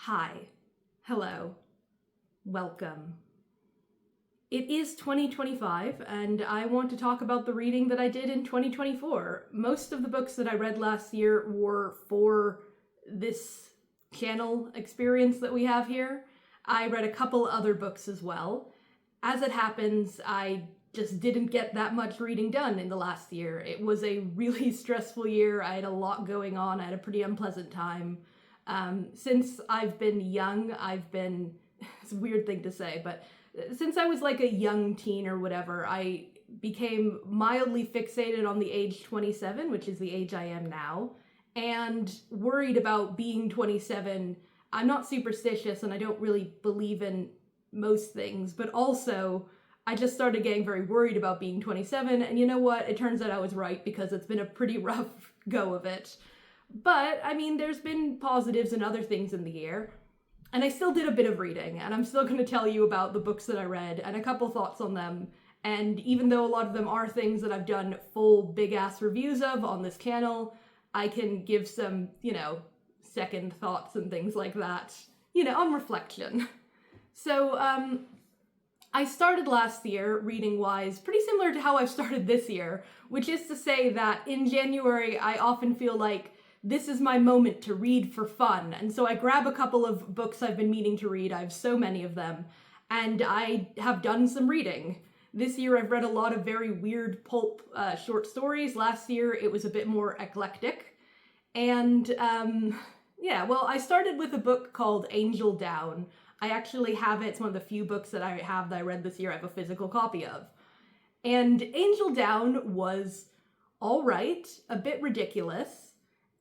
Hi, hello, welcome. It is 2025, and I want to talk about the reading that I did in 2024. Most of the books that I read last year were for this channel experience that we have here. I read a couple other books as well. As it happens, I just didn't get that much reading done in the last year. It was a really stressful year. I had a lot going on. I had a pretty unpleasant time. Since I've been young, it's a weird thing to say, but since I was like a young teen or whatever, I became mildly fixated on the age 27, which is the age I am now, and worried about being 27. I'm not superstitious and I don't really believe in most things, but also I just started getting very worried about being 27, and you know what? It turns out I was right because it's been a pretty rough go of it. But, I mean, there's been positives and other things in the year. And I still did a bit of reading, and I'm still going to tell you about the books that I read and a couple thoughts on them. And even though a lot of them are things that I've done full big-ass reviews of on this channel, I can give some, second thoughts and things like that, on reflection. So, I started last year, reading-wise, pretty similar to how I've started this year, which is to say that in January, I often feel like this is my moment to read for fun. And so I grab a couple of books I've been meaning to read. I have so many of them. And I have done some reading. This year I've read a lot of very weird pulp short stories. Last year it was a bit more eclectic. And I started with a book called Angel Down. I actually have it. It's one of the few books that I have that I read this year. I have a physical copy of. And Angel Down was all right, a bit ridiculous.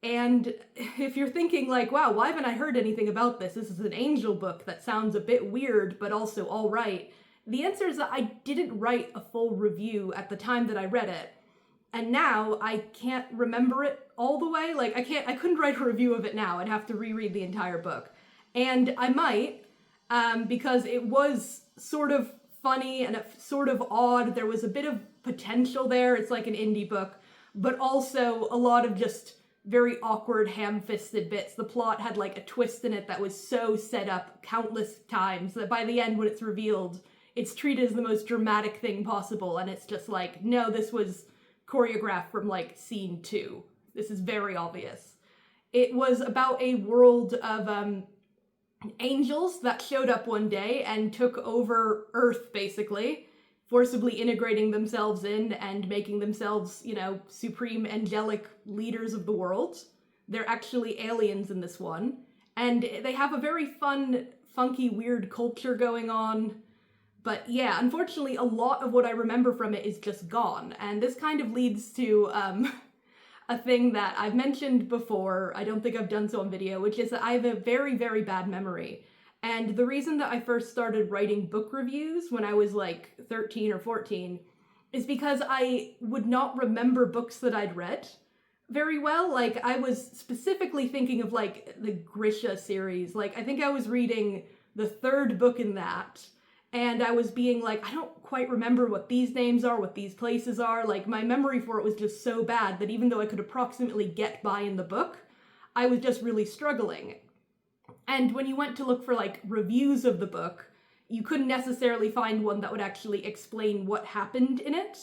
And if you're thinking like, wow, why haven't I heard anything about this? This is an angel book that sounds a bit weird, but also all right. The answer is that I didn't write a full review at the time that I read it. And now I can't remember it all the way. Like I couldn't write a review of it now. I'd have to reread the entire book. And I might, because it was sort of funny and sort of odd. There was a bit of potential there. It's like an indie book, but also a lot of just very awkward, ham-fisted bits. The plot had like a twist in it that was so set up countless times that by the end when it's revealed, it's treated as the most dramatic thing possible, and it's just like, no, this was choreographed from like scene 2. This is very obvious. It was about a world of angels that showed up one day and took over Earth, basically, forcibly integrating themselves in and making themselves, supreme angelic leaders of the world. They're actually aliens in this one. And they have a very fun, funky, weird culture going on. But yeah, unfortunately, a lot of what I remember from it is just gone. And this kind of leads to a thing that I've mentioned before. I don't think I've done so on video, which is that I have a very, very bad memory. And the reason that I first started writing book reviews when I was like 13 or 14 is because I would not remember books that I'd read very well. Like I was specifically thinking of like the Grisha series. Like I think I was reading the 3rd book in that, and I was being like, I don't quite remember what these names are, what these places are. Like my memory for it was just so bad that even though I could approximately get by in the book, I was just really struggling. And when you went to look for like reviews of the book, you couldn't necessarily find one that would actually explain what happened in it.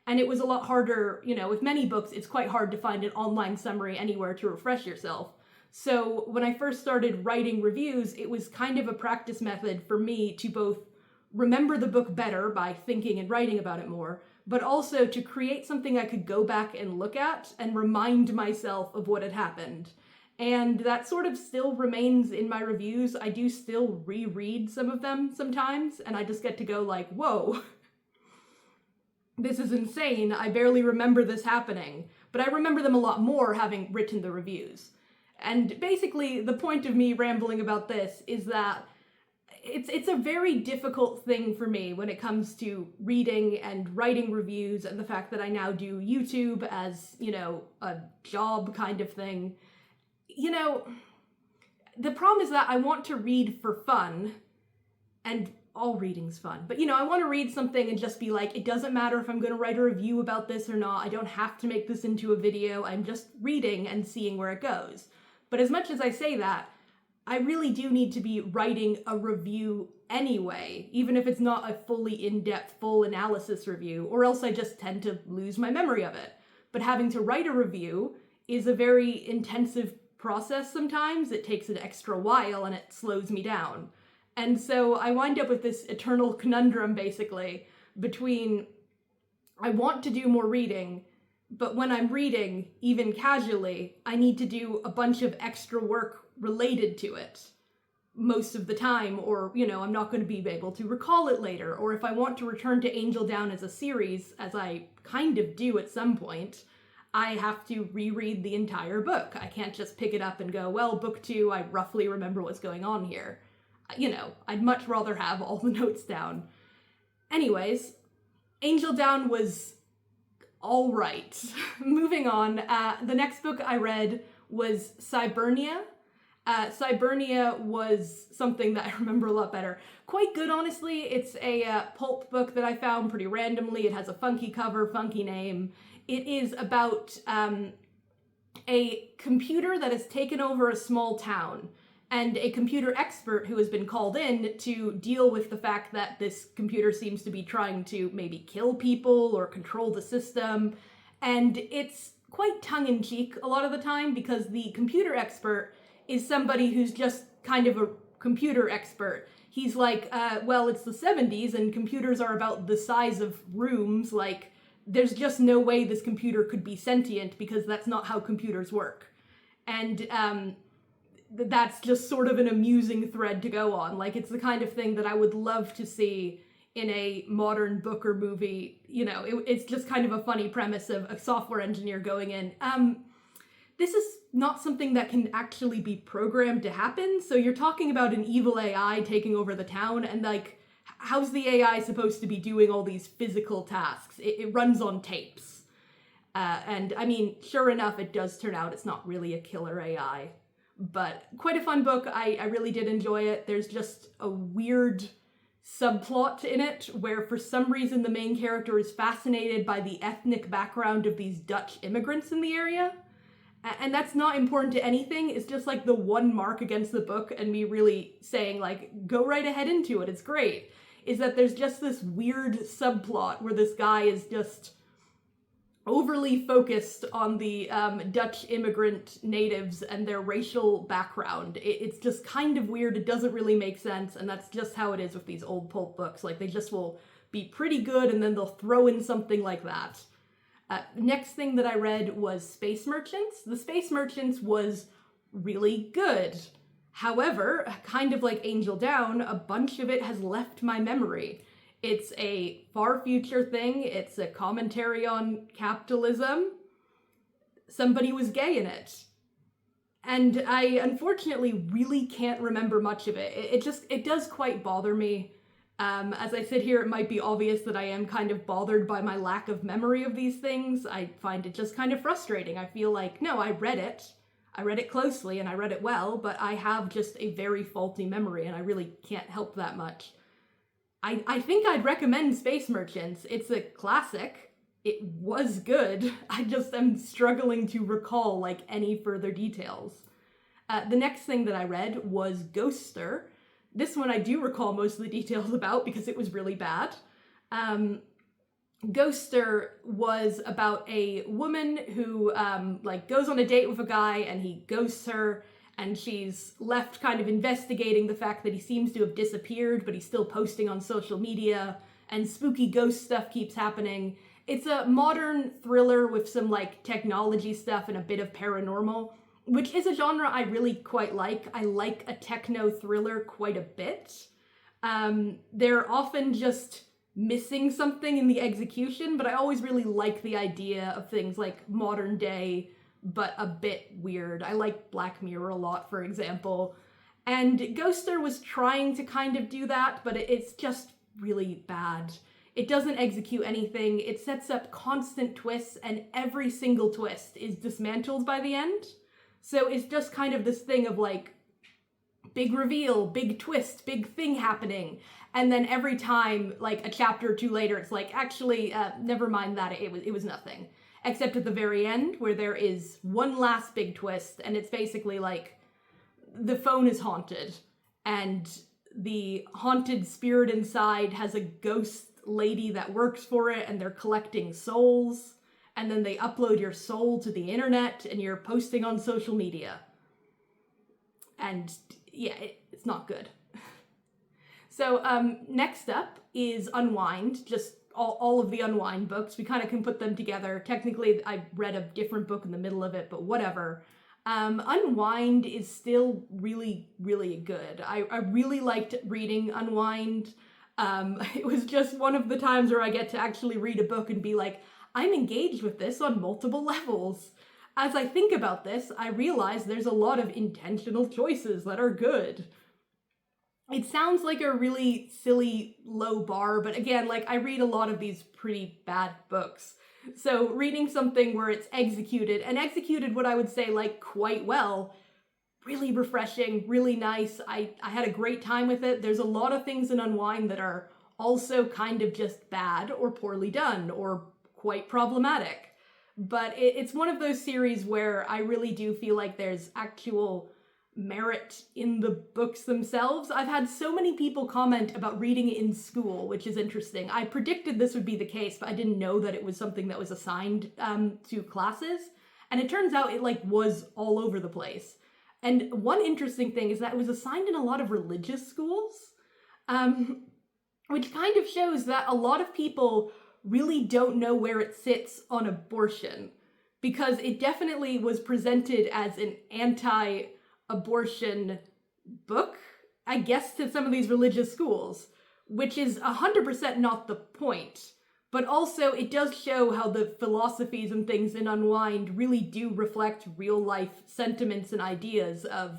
And it was a lot harder, with many books, it's quite hard to find an online summary anywhere to refresh yourself. So when I first started writing reviews, it was kind of a practice method for me to both remember the book better by thinking and writing about it more, but also to create something I could go back and look at and remind myself of what had happened. And that sort of still remains in my reviews. I do still reread some of them sometimes, and I just get to go like, whoa, this is insane. I barely remember this happening. But I remember them a lot more having written the reviews. And basically, the point of me rambling about this is that it's a very difficult thing for me when it comes to reading and writing reviews, and the fact that I now do YouTube as, a job kind of thing. The problem is that I want to read for fun, and all reading's fun, but I want to read something and just be like, it doesn't matter if I'm going to write a review about this or not. I don't have to make this into a video. I'm just reading and seeing where it goes. But as much as I say that, I really do need to be writing a review anyway, even if it's not a fully in-depth, full analysis review, or else I just tend to lose my memory of it. But having to write a review is a very intensive process sometimes. It takes an extra while and it slows me down. And so I wind up with this eternal conundrum, basically, between I want to do more reading, but when I'm reading, even casually, I need to do a bunch of extra work related to it most of the time, or, I'm not going to be able to recall it later. Or if I want to return to Angel Down as a series, as I kind of do at some point, I have to reread the entire book. I can't just pick it up and go, well, book 2, I roughly remember what's going on here. I'd much rather have all the notes down. Anyways, Angel Down was all right. Moving on, the next book I read was Cybernia. Cybernia was something that I remember a lot better. Quite good, honestly. It's a pulp book that I found pretty randomly. It has a funky cover, funky name. It is about a computer that has taken over a small town, and a computer expert who has been called in to deal with the fact that this computer seems to be trying to maybe kill people or control the system. And it's quite tongue-in-cheek a lot of the time, because the computer expert is somebody who's just kind of a computer expert. He's like, well, it's the 70s and computers are about the size of rooms, like, there's just no way this computer could be sentient because that's not how computers work. And that's just sort of an amusing thread to go on. Like, it's the kind of thing that I would love to see in a modern book or movie. It's just kind of a funny premise of a software engineer going in. This is not something that can actually be programmed to happen. So you're talking about an evil AI taking over the town, and like, how's the AI supposed to be doing all these physical tasks? It runs on tapes. And I mean, sure enough, it does turn out it's not really a killer AI. But quite a fun book. I really did enjoy it. There's just a weird subplot in it where for some reason the main character is fascinated by the ethnic background of these Dutch immigrants in the area. And that's not important to anything. It's just like the one mark against the book and me really saying like, go right ahead into it. It's great. Is that there's just this weird subplot where this guy is just overly focused on the Dutch immigrant natives and their racial background. It's just kind of weird. It doesn't really make sense. And that's just how it is with these old pulp books. Like, they just will be pretty good and then they'll throw in something like that. Next thing that I read was Space Merchants. The Space Merchants was really good. However, kind of like Angel Down, a bunch of it has left my memory. It's a far future thing. It's a commentary on capitalism. Somebody was gay in it. And I unfortunately really can't remember much of it. It does quite bother me. As I sit here, it might be obvious that I am kind of bothered by my lack of memory of these things. I find it just kind of frustrating. I feel like, no, I read it closely and I read it well, but I have just a very faulty memory and I really can't help that much. I think I'd recommend Space Merchants. It's a classic. It was good. I just am struggling to recall like any further details. The next thing that I read was Ghoster. This one I do recall most of the details about because it was really bad. Ghoster was about a woman who goes on a date with a guy and he ghosts her, and she's left kind of investigating the fact that he seems to have disappeared, but he's still posting on social media, and spooky ghost stuff keeps happening. It's a modern thriller with some like technology stuff and a bit of paranormal, which is a genre I really quite like. I like a techno thriller quite a bit. They're often just missing something in the execution, but I always really like the idea of things like modern day, but a bit weird. I like Black Mirror a lot, for example. And Ghoster was trying to kind of do that, but it's just really bad. It doesn't execute anything. It sets up constant twists, and every single twist is dismantled by the end. So it's just kind of this thing of like, big reveal, big twist, big thing happening. And then every time, like a chapter or two later, it's like, actually, never mind that, it was nothing. Except at the very end, where there is one last big twist, and it's basically like, the phone is haunted, and the haunted spirit inside has a ghost lady that works for it, and they're collecting souls, and then they upload your soul to the internet, and you're posting on social media. And yeah, it's not good. So next up is Unwind, just all of the Unwind books. We kind of can put them together. Technically, I read a different book in the middle of it, but whatever. Unwind is still really, really good. I really liked reading Unwind. It was just one of the times where I get to actually read a book and be like, I'm engaged with this on multiple levels. As I think about this, I realize there's a lot of intentional choices that are good. It sounds like a really silly low bar, but again, like, I read a lot of these pretty bad books. So reading something where it's executed what I would say, like, quite well, really refreshing, really nice. I had a great time with it. There's a lot of things in Unwind that are also kind of just bad or poorly done or quite problematic. But it's one of those series where I really do feel like there's actual merit in the books themselves. I've had so many people comment about reading it in school, which is interesting. I predicted this would be the case, but I didn't know that it was something that was assigned to classes. And it turns out it was all over the place. And one interesting thing is that it was assigned in a lot of religious schools, which kind of shows that a lot of people really don't know where it sits on abortion, because it definitely was presented as an anti-abortion book, I guess, to some of these religious schools, which is 100% not the point. But also, it does show how the philosophies and things in Unwind really do reflect real-life sentiments and ideas of,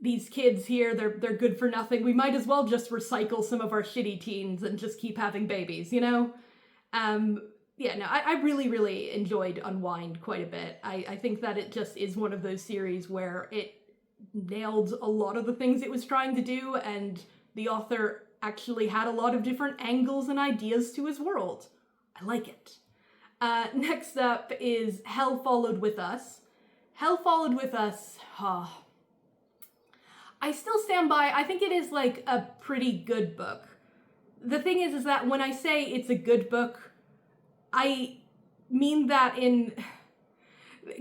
these kids here, they're good for nothing. We might as well just recycle some of our shitty teens and just keep having babies, I really, really enjoyed Unwind quite a bit. I think that it just is one of those series where it nailed a lot of the things it was trying to do, and the author actually had a lot of different angles and ideas to his world. I like it. Next up is Hell Followed With Us. Hell Followed With Us, I still stand by, I think it is like a pretty good book. The thing is that when I say it's a good book, I mean that in...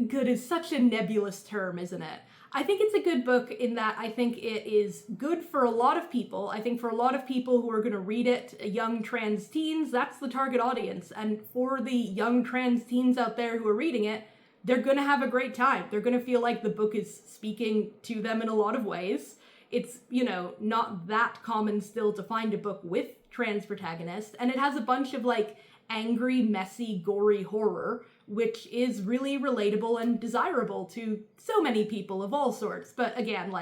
Good is such a nebulous term, isn't it? I think it's a good book in that I think it is good for a lot of people. I think for a lot of people who are going to read it, young trans teens, that's the target audience. And for the young trans teens out there who are reading it, they're going to have a great time. They're going to feel like the book is speaking to them in a lot of ways. It's, not that common still to find a book with trans protagonists. And it has a bunch of, angry, messy, gory horror, which is really relatable and desirable to so many people of all sorts. But again,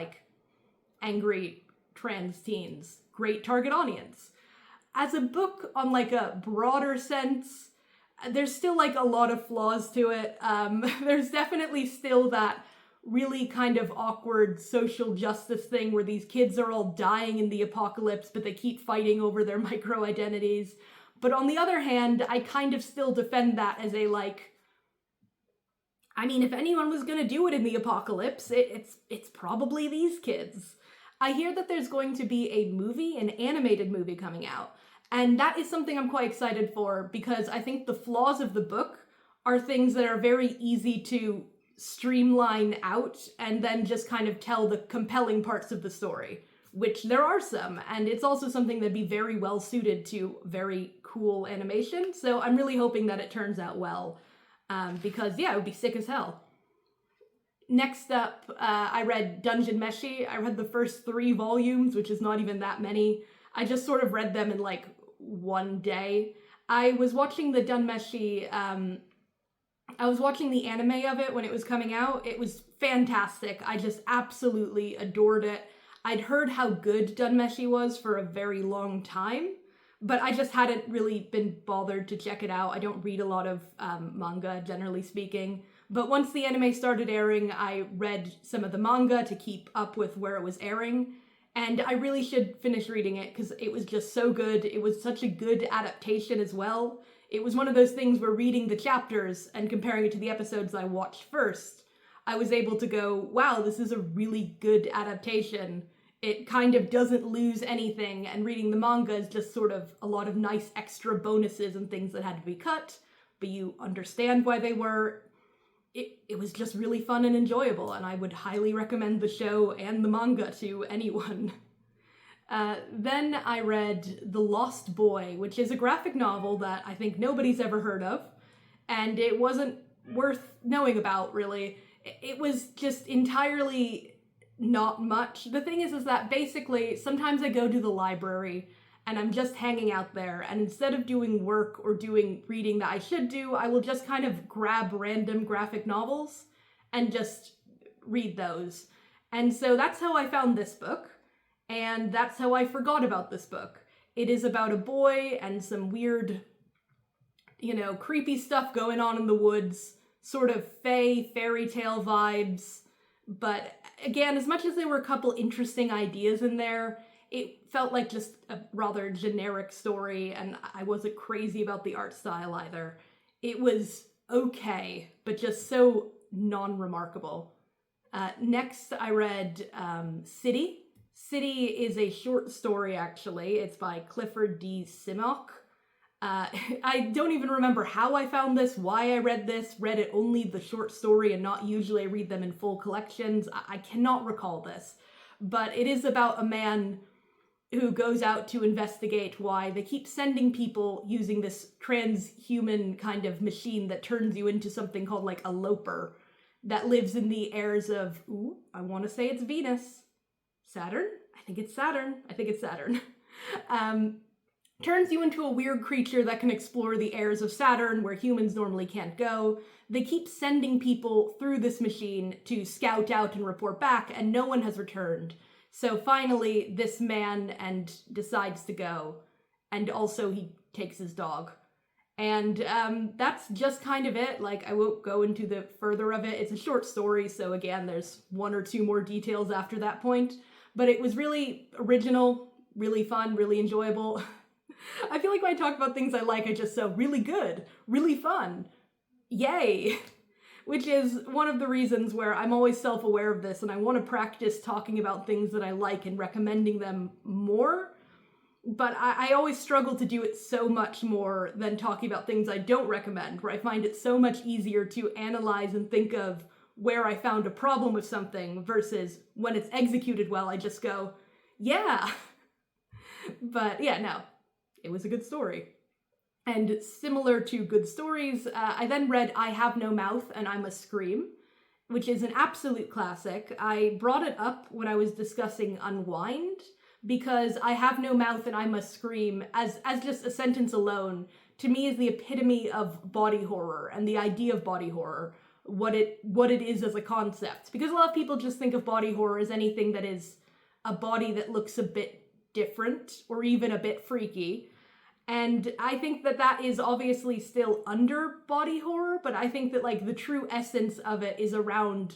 angry trans teens, great target audience. As a book on, a broader sense, there's still, a lot of flaws to it. There's definitely still that really kind of awkward social justice thing where these kids are all dying in the apocalypse, but they keep fighting over their micro-identities. But on the other hand, I kind of still defend that as a, if anyone was gonna do it in the apocalypse, it's probably these kids. I hear that there's going to be a movie, an animated movie coming out. And that is something I'm quite excited for, because I think the flaws of the book are things that are very easy to streamline out and then just kind of tell the compelling parts of the story, which there are some. And it's also something that'd be very well suited to very cool animation. So I'm really hoping that it turns out well, because, it would be sick as hell. Next up, I read Dungeon Meshi. I read the first 3 volumes, which is not even that many. I just sort of read them in one day. I was watching the Dunmeshi, I was watching the anime of it when it was coming out. It was fantastic. I just absolutely adored it. I'd heard how good Dunmeshi was for a very long time, but I just hadn't really been bothered to check it out. I don't read a lot of manga, generally speaking. But once the anime started airing, I read some of the manga to keep up with where it was airing. And I really should finish reading it because it was just so good. It was such a good adaptation as well. It was one of those things where reading the chapters and comparing it to the episodes I watched first, I was able to go, wow, this is a really good adaptation. It kind of doesn't lose anything, and reading the manga is just sort of a lot of nice extra bonuses and things that had to be cut, but you understand why they were. It was just really fun and enjoyable, and I would highly recommend the show and the manga to anyone. Then I read The Lost Boy, which is a graphic novel that I think nobody's ever heard of, and it wasn't worth knowing about, really. It was just entirely not much. The thing is that basically sometimes I go to the library and I'm just hanging out there, and instead of doing work or doing reading that I should do, I will just kind of grab random graphic novels and just read those. And so that's how I found this book, and that's how I forgot about this book. It is about a boy and some weird, creepy stuff going on in the woods, sort of fairy tale vibes. But again, as much as there were a couple interesting ideas in there, it felt like just a rather generic story, and I wasn't crazy about the art style either. It was okay, but just so non-remarkable. Next, I read City. City is a short story, actually. It's by Clifford D. Simcock. I don't even remember how I found this, why I read it only the short story and not usually I read them in full collections. I cannot recall this, but it is about a man who goes out to investigate why they keep sending people using this transhuman kind of machine that turns you into something called like a loper that lives in the airs of, I want to say it's Venus. Saturn? I think it's Saturn. Turns you into a weird creature that can explore the airs of Saturn where humans normally can't go. They keep sending people through this machine to scout out and report back, and no one has returned. So finally, this man decides to go, and also he takes his dog. And that's just kind of it. Like, I won't go into the further of it. It's a short story, so again, there's one or two more details after that point. But it was really original, really fun, really enjoyable. I feel like when I talk about things I like, I just say really good, really fun, yay! Which is one of the reasons where I'm always self-aware of this, and I want to practice talking about things that I like and recommending them more, but I always struggle to do it so much more than talking about things I don't recommend, where I find it so much easier to analyze and think of where I found a problem with something versus when it's executed well, I just go, yeah! But yeah, no. It was a good story. And similar to good stories, I then read I Have No Mouth and I Must Scream, which is an absolute classic. I brought it up when I was discussing Unwind, because I Have No Mouth and I Must Scream, as just a sentence alone, to me is the epitome of body horror and the idea of body horror, what it is as a concept. Because a lot of people just think of body horror as anything that is a body that looks a bit different or even a bit freaky. And I think that is obviously still under body horror, but I think that like the true essence of it is around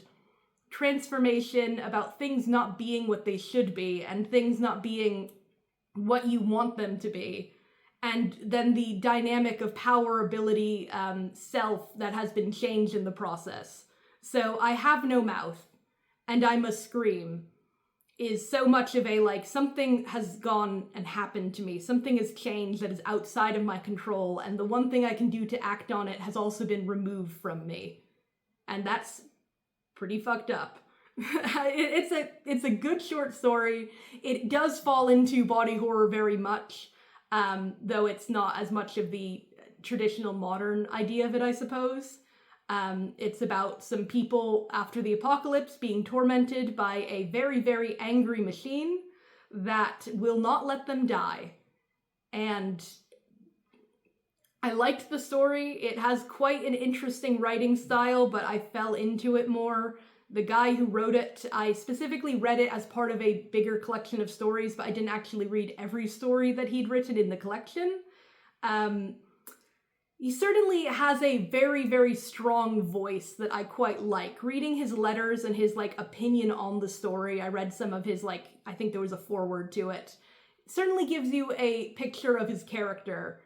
transformation, about things not being what they should be and things not being what you want them to be. And then the dynamic of power, ability, self that has been changed in the process. So I Have No Mouth and I Must Scream is so much of a, like, something has gone and happened to me. Something has changed that is outside of my control, and the one thing I can do to act on it has also been removed from me. And that's pretty fucked up. It's a good short story. It does fall into body horror very much, though it's not as much of the traditional modern idea of it, I suppose. It's about some people after the apocalypse being tormented by a very, very angry machine that will not let them die. And I liked the story. It has quite an interesting writing style, but I fell into it more. The guy who wrote it, I specifically read it as part of a bigger collection of stories, but I didn't actually read every story that he'd written in the collection. He certainly has a very, very strong voice that I quite like. Reading his letters and his, like, opinion on the story, I read some of his, like, I think there was a foreword to it, certainly gives you a picture of his character,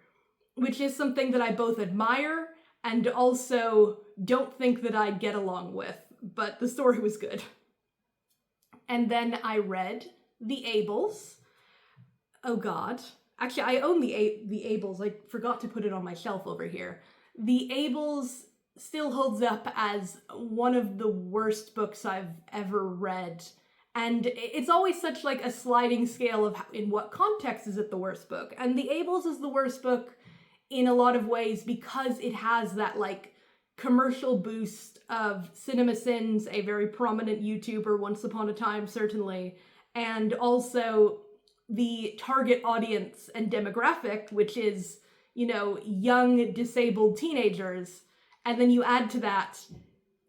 which is something that I both admire and also don't think that I'd get along with. but the story was good. And then I read The Ables. Oh God. Actually, I own the Ables. I forgot to put it on my shelf over here. The Ables still holds up as one of the worst books I've ever read. And it's always such like a sliding scale of in what context is it the worst book. And The Ables is the worst book in a lot of ways because it has that like commercial boost of CinemaSins, a very prominent YouTuber once upon a time, certainly, and also the target audience and demographic, which is, you know, young disabled teenagers. And then you add to that,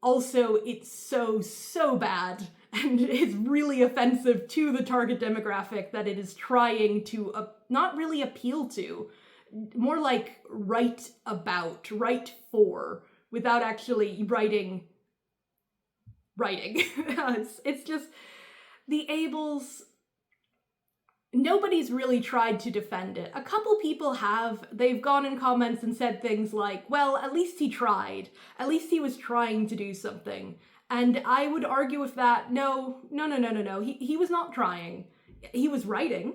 also it's so bad and is really offensive to the target demographic that it is trying to not really appeal to, more like write for, without actually writing. It's just, The Ables, nobody's really tried to defend it. A couple people have. They've gone in comments and said things like, well, at least he tried. At least he was trying to do something. And I would argue with that, no. He was not trying. He was writing,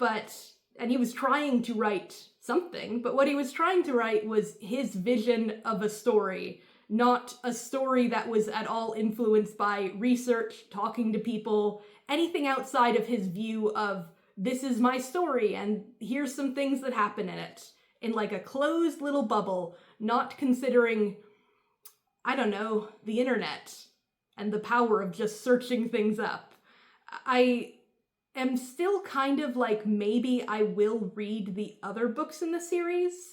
and he was trying to write something, but what he was trying to write was his vision of a story, not a story that was at all influenced by research, talking to people, anything outside of his view of, this is my story, and here's some things that happen in it, in like a closed little bubble, not considering, I don't know, the internet and the power of just searching things up. I am still kind of like, maybe I will read the other books in the series.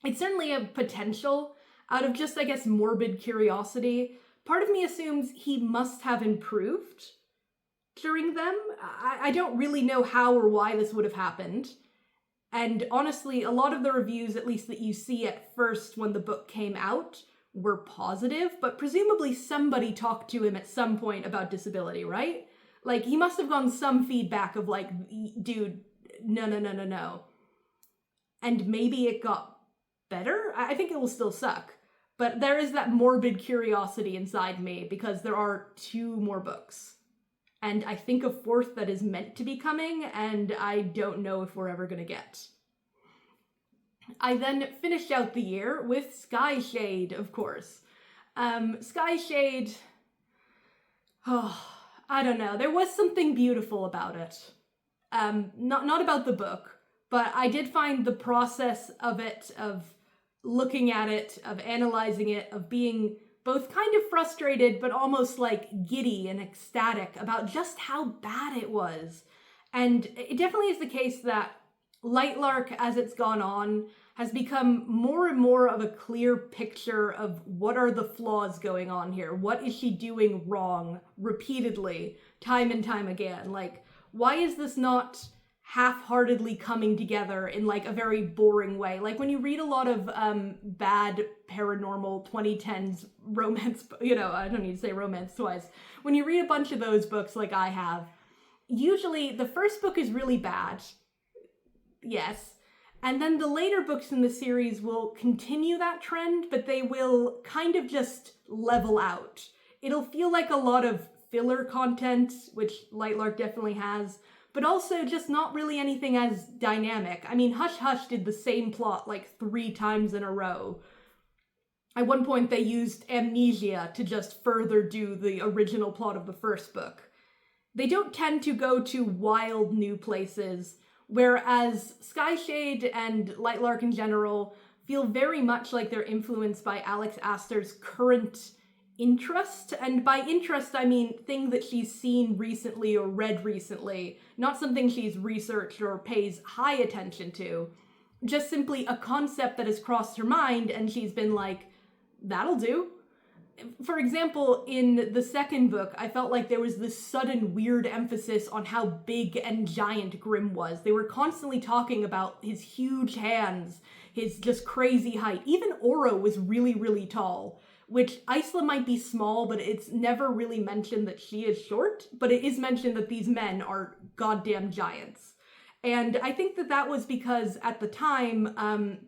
It's certainly a potential out of just, I guess, morbid curiosity. Part of me assumes he must have improved during them. I don't really know how or why this would have happened. And honestly, a lot of the reviews, at least that you see at first when the book came out, were positive, but presumably somebody talked to him at some point about disability, right? Like, he must have gotten some feedback of like, dude, no. And maybe it got better? I think it will still suck. But there is that morbid curiosity inside me because there are 2 more books. And I think a 4th that is meant to be coming, and I don't know if we're ever gonna get. I then finished out the year with Sky Shade, of course. Sky Shade, I don't know. There was something beautiful about it. Not about the book, but I did find the process of it, of looking at it, of analyzing it, of being both kind of frustrated, but almost like giddy and ecstatic about just how bad it was. And it definitely is the case that Lightlark, as it's gone on, has become more and more of a clear picture of what are the flaws going on here. What is she doing wrong repeatedly, time and time again? Like, why is this not half-heartedly coming together in like a very boring way? Like when you read a lot of bad paranormal 2010s romance, you know, I don't need to say romance twice. When you read a bunch of those books like I have, usually the first book is really bad. Yes. And then the later books in the series will continue that trend, but they will kind of just level out. It'll feel like a lot of filler content, which Lightlark definitely has, but also just not really anything as dynamic. I mean, Hush Hush did the same plot like 3 times in a row. At one point they used amnesia to just further do the original plot of the first book. They don't tend to go to wild new places, whereas Sky Shade and Lightlark in general feel very much like they're influenced by Alex Astor's current interest. And by interest, I mean thing that she's seen recently or read recently, not something she's researched or pays high attention to. Just simply a concept that has crossed her mind and she's been like, that'll do. For example, in the second book, I felt like there was this sudden weird emphasis on how big and giant Grimm was. They were constantly talking about his huge hands, his just crazy height. Even Oro was really, really tall, which Isla might be small, but it's never really mentioned that she is short, but it is mentioned that these men are goddamn giants. And I think that that was because at the time,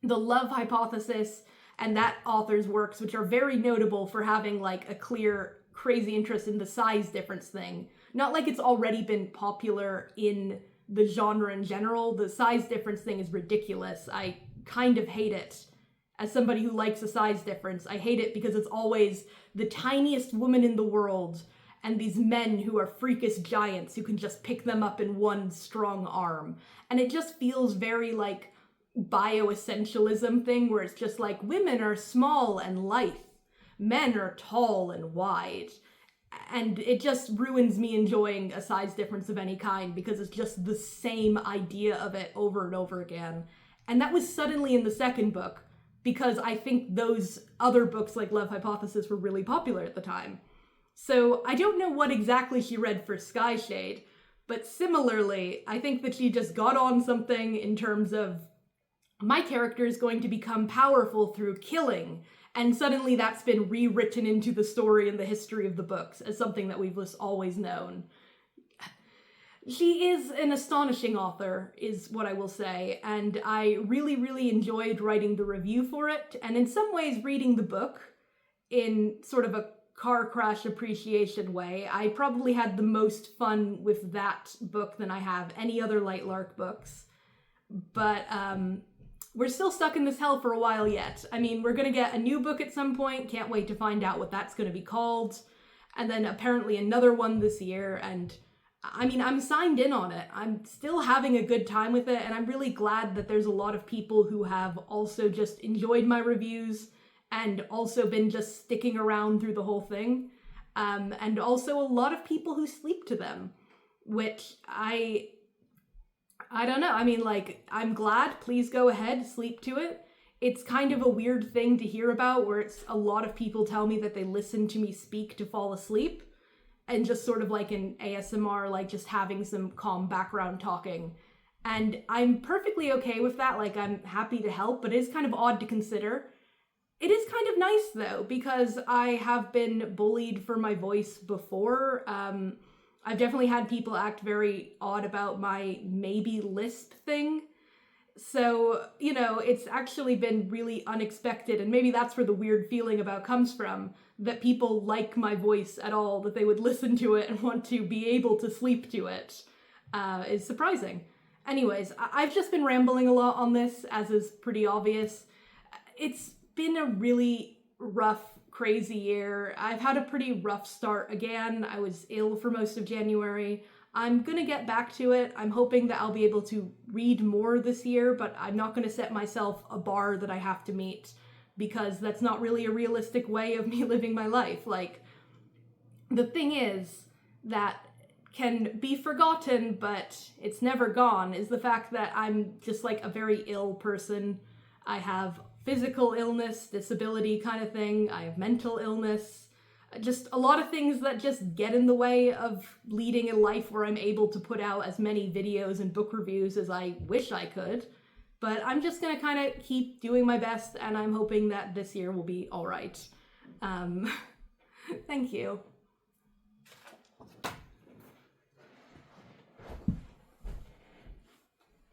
the love hypothesis and that author's works, which are very notable for having like a clear, crazy interest in the size difference thing. Not like it's already been popular in the genre in general. The size difference thing is ridiculous. I kind of hate it. As somebody who likes a size difference, I hate it because it's always the tiniest woman in the world and these men who are freakish giants who can just pick them up in one strong arm. And it just feels very like bioessentialism thing where it's just like women are small and lithe, men are tall and wide. And it just ruins me enjoying a size difference of any kind because it's just the same idea of it over and over again. And that was suddenly in the second book because I think those other books like Love Hypothesis were really popular at the time. So I don't know what exactly she read for Sky Shade, but similarly, I think that she just got on something in terms of my character is going to become powerful through killing. And suddenly that's been rewritten into the story and the history of the books as something that we've just always known. She is an astonishing author, is what I will say, and I really, really enjoyed writing the review for it, and in some ways reading the book in sort of a car crash appreciation way. I probably had the most fun with that book than I have any other Light Lark books. But we're still stuck in this hell for a while yet. I mean, we're gonna get a new book at some point, can't wait to find out what that's gonna be called, and then apparently another one this year, and I mean, I'm signed in on it. I'm still having a good time with it, and I'm really glad that there's a lot of people who have also just enjoyed my reviews and also been just sticking around through the whole thing. And also a lot of people who sleep to them, which I don't know. I mean, like, I'm glad. Please go ahead, sleep to it. It's kind of a weird thing to hear about where it's a lot of people tell me that they listen to me speak to fall asleep and just sort of like an ASMR, like just having some calm background talking. And I'm perfectly okay with that. Like, I'm happy to help, but it is kind of odd to consider. It is kind of nice though, because I have been bullied for my voice before. I've definitely had people act very odd about my maybe lisp thing. So, you know, it's actually been really unexpected, and maybe that's where the weird feeling about comes from, that people like my voice at all, that they would listen to it and want to be able to sleep to it, is surprising. Anyways, I've just been rambling a lot on this, as is pretty obvious. It's been a really rough, crazy year. I've had a pretty rough start again. I was ill for most of January. I'm gonna get back to it. I'm hoping that I'll be able to read more this year, but I'm not gonna set myself a bar that I have to meet because that's not really a realistic way of me living my life. Like, the thing is that can be forgotten, but it's never gone, is the fact that I'm just like a very ill person. I have physical illness, disability kind of thing. I have mental illness. Just a lot of things that just get in the way of leading a life where I'm able to put out as many videos and book reviews as I wish I could. But I'm just gonna kind of keep doing my best, and I'm hoping that this year will be all right. Thank you.